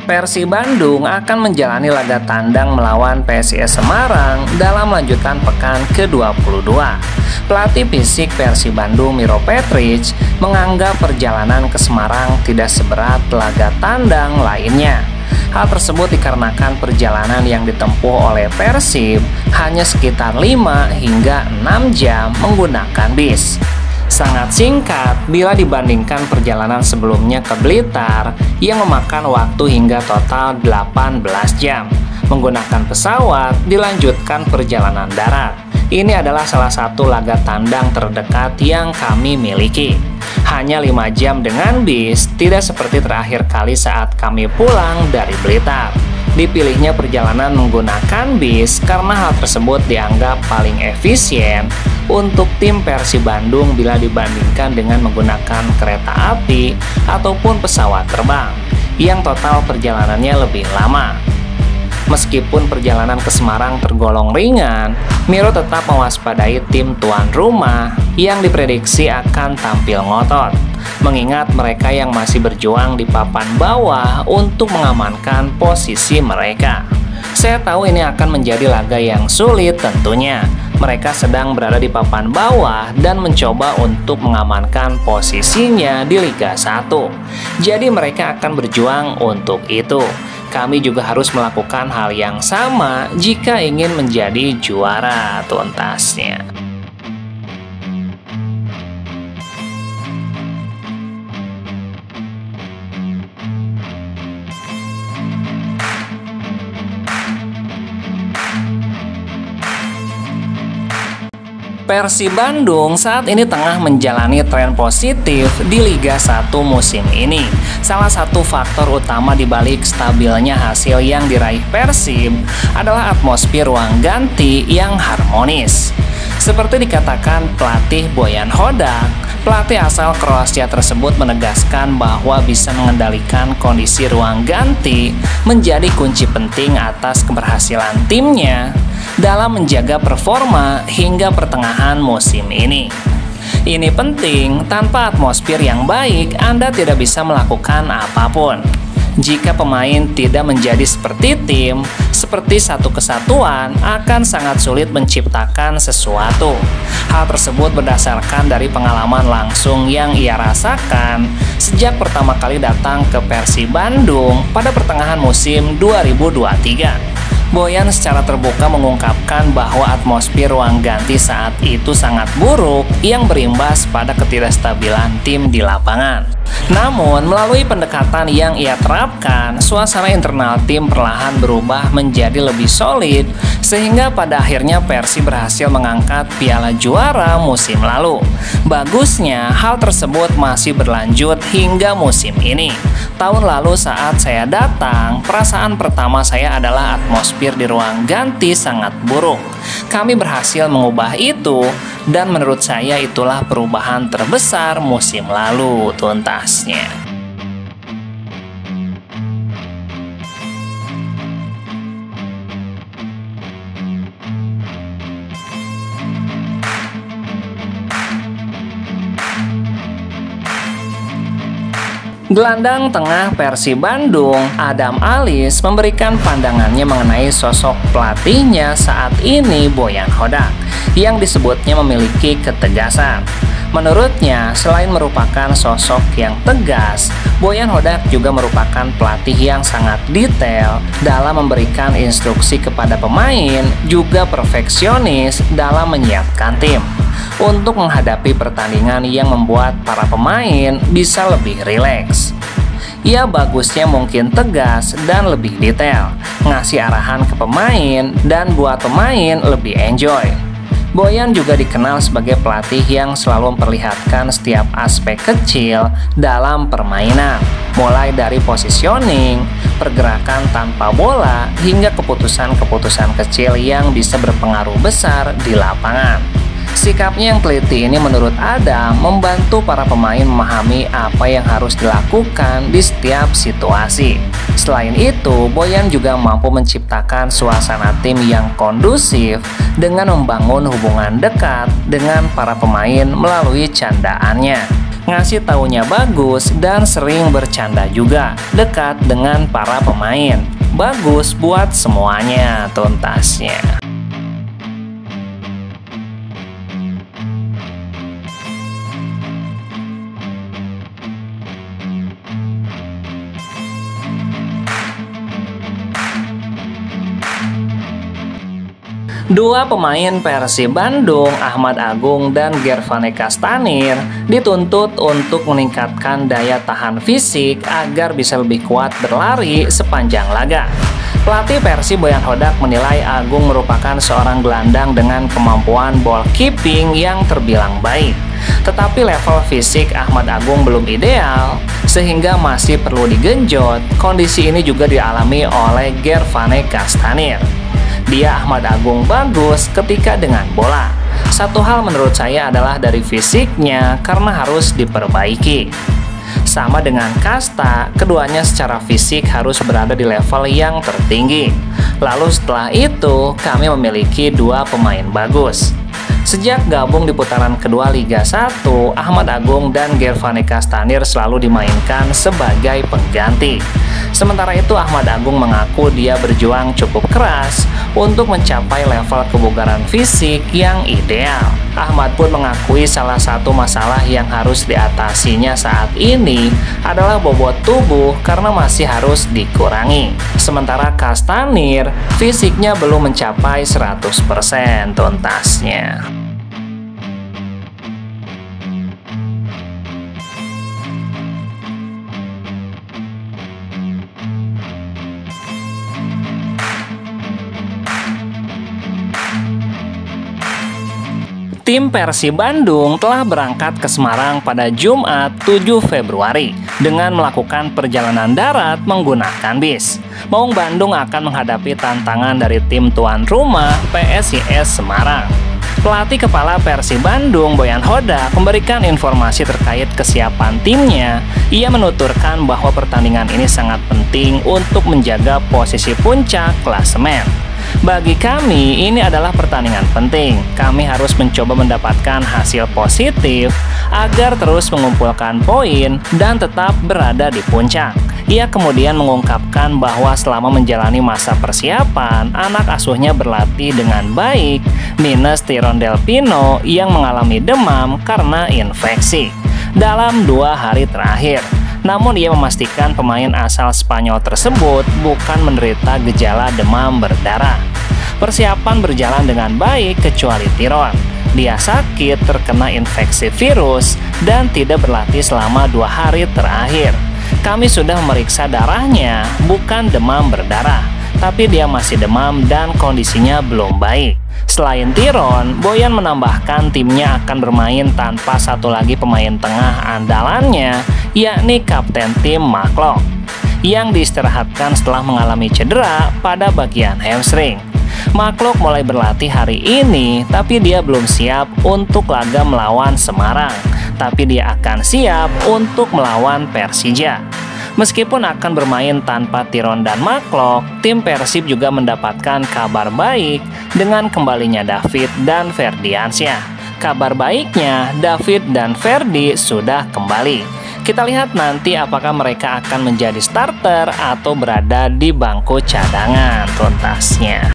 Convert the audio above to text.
Persib Bandung akan menjalani laga tandang melawan PSIS Semarang dalam melanjutkan pekan ke-22. Pelatih fisik Persib Bandung Miro Petric menganggap perjalanan ke Semarang tidak seberat laga tandang lainnya. Hal tersebut dikarenakan perjalanan yang ditempuh oleh Persib hanya sekitar 5 hingga 6 jam menggunakan bis. Sangat singkat bila dibandingkan perjalanan sebelumnya ke Blitar yang memakan waktu hingga total 18 jam. Menggunakan pesawat dilanjutkan perjalanan darat. Ini adalah salah satu laga tandang terdekat yang kami miliki. Hanya 5 jam dengan bis, tidak seperti terakhir kali saat kami pulang dari Blitar. Dipilihnya perjalanan menggunakan bis karena hal tersebut dianggap paling efisien untuk tim Persib Bandung bila dibandingkan dengan menggunakan kereta api ataupun pesawat terbang yang total perjalanannya lebih lama. Meskipun perjalanan ke Semarang tergolong ringan, Miro tetap mewaspadai tim tuan rumah yang diprediksi akan tampil ngotot, mengingat mereka yang masih berjuang di papan bawah untuk mengamankan posisi mereka. Saya tahu ini akan menjadi laga yang sulit tentunya. Mereka sedang berada di papan bawah dan mencoba untuk mengamankan posisinya di Liga 1. Jadi mereka akan berjuang untuk itu. Kami juga harus melakukan hal yang sama jika ingin menjadi juara tuntasnya. Persib Bandung saat ini tengah menjalani tren positif di Liga 1 musim ini. Salah satu faktor utama di balik stabilnya hasil yang diraih Persib adalah atmosfer ruang ganti yang harmonis. Seperti dikatakan pelatih Boyan Hodak, pelatih asal Kroasia tersebut menegaskan bahwa bisa mengendalikan kondisi ruang ganti menjadi kunci penting atas keberhasilan timnya dalam menjaga performa hingga pertengahan musim ini. Ini penting, tanpa atmosfer yang baik, Anda tidak bisa melakukan apapun. Jika pemain tidak menjadi seperti tim, seperti satu kesatuan, akan sangat sulit menciptakan sesuatu. Hal tersebut berdasarkan dari pengalaman langsung yang ia rasakan sejak pertama kali datang ke Persib Bandung pada pertengahan musim 2023. Boyan secara terbuka mengungkapkan bahwa atmosfer ruang ganti saat itu sangat buruk yang berimbas pada ketidakstabilan tim di lapangan. Namun, melalui pendekatan yang ia terapkan, suasana internal tim perlahan berubah menjadi lebih solid sehingga pada akhirnya Persib berhasil mengangkat piala juara musim lalu. Bagusnya, hal tersebut masih berlanjut hingga musim ini. Tahun lalu saat saya datang, perasaan pertama saya adalah atmosfer di ruang ganti sangat buruk. Kami berhasil mengubah itu dan menurut saya itulah perubahan terbesar musim lalu tuntasnya. Gelandang tengah Persib Bandung, Adam Alis, memberikan pandangannya mengenai sosok pelatihnya saat ini, Boyan Hodak, yang disebutnya memiliki ketegasan. Menurutnya, selain merupakan sosok yang tegas, Boyan Hodak juga merupakan pelatih yang sangat detail dalam memberikan instruksi kepada pemain, juga perfeksionis dalam menyiapkan tim untuk menghadapi pertandingan yang membuat para pemain bisa lebih rileks. Ia bagusnya mungkin tegas dan lebih detail, ngasih arahan ke pemain dan buat pemain lebih enjoy. Boyan juga dikenal sebagai pelatih yang selalu memperlihatkan setiap aspek kecil dalam permainan, mulai dari positioning, pergerakan tanpa bola, hingga keputusan-keputusan kecil yang bisa berpengaruh besar di lapangan. Sikapnya yang teliti ini menurut Adam membantu para pemain memahami apa yang harus dilakukan di setiap situasi. Selain itu, Boyan juga mampu menciptakan suasana tim yang kondusif dengan membangun hubungan dekat dengan para pemain melalui candaannya. ngasih taunya bagus dan sering bercanda juga, dekat dengan para pemain. Bagus buat semuanya tuntasnya. Dua pemain Persib Bandung, Ahmad Agung dan Gervane Kastanir, dituntut untuk meningkatkan daya tahan fisik agar bisa lebih kuat berlari sepanjang laga. Pelatih Persib Boyan Hodak menilai Agung merupakan seorang gelandang dengan kemampuan ball keeping yang terbilang baik. Tetapi level fisik Ahmad Agung belum ideal, sehingga masih perlu digenjot. Kondisi ini juga dialami oleh Gervane Kastanir. Dia Ahmad Agung bagus ketika dengan bola. Satu hal menurut saya adalah dari fisiknya karena harus diperbaiki. Sama dengan Kasta, keduanya secara fisik harus berada di level yang tertinggi. Lalu setelah itu, kami memiliki dua pemain bagus. Sejak gabung di putaran kedua Liga 1, Ahmad Agung dan Gervane Kastanir selalu dimainkan sebagai pengganti. Sementara itu Ahmad Agung mengaku dia berjuang cukup keras untuk mencapai level kebugaran fisik yang ideal. Ahmad pun mengakui salah satu masalah yang harus diatasinya saat ini adalah bobot tubuh karena masih harus dikurangi. Sementara Kastanir, fisiknya belum mencapai 100% tuntasnya. Tim Persib Bandung telah berangkat ke Semarang pada Jumat 7 Februari dengan melakukan perjalanan darat menggunakan bis. Maung Bandung akan menghadapi tantangan dari tim tuan rumah PSIS Semarang. Pelatih kepala Persib Bandung Boyan Hodak memberikan informasi terkait kesiapan timnya. Ia menuturkan bahwa pertandingan ini sangat penting untuk menjaga posisi puncak klasemen. Bagi kami, ini adalah pertandingan penting. Kami harus mencoba mendapatkan hasil positif agar terus mengumpulkan poin dan tetap berada di puncak. Ia kemudian mengungkapkan bahwa selama menjalani masa persiapan, anak asuhnya berlatih dengan baik, minus Tirondel Pino yang mengalami demam karena infeksi dalam 2 hari terakhir. Namun ia memastikan pemain asal Spanyol tersebut bukan menderita gejala demam berdarah. Persiapan berjalan dengan baik kecuali Tiron. Dia sakit terkena infeksi virus dan tidak berlatih selama 2 hari terakhir. Kami sudah memeriksa darahnya, bukan demam berdarah, tapi dia masih demam dan kondisinya belum baik. Selain Tiron, Boyan menambahkan timnya akan bermain tanpa satu lagi pemain tengah andalannya, yakni kapten tim Maklok, yang diistirahatkan setelah mengalami cedera pada bagian hamstring. Maklok mulai berlatih hari ini, tapi dia belum siap untuk laga melawan Semarang, tapi dia akan siap untuk melawan Persija. Meskipun akan bermain tanpa Tiron dan Maklok, tim Persib juga mendapatkan kabar baik dengan kembalinya David dan Ferdiansyah. Kabar baiknya, David dan Ferdi sudah kembali. Kita lihat nanti apakah mereka akan menjadi starter atau berada di bangku cadangan tuntasnya.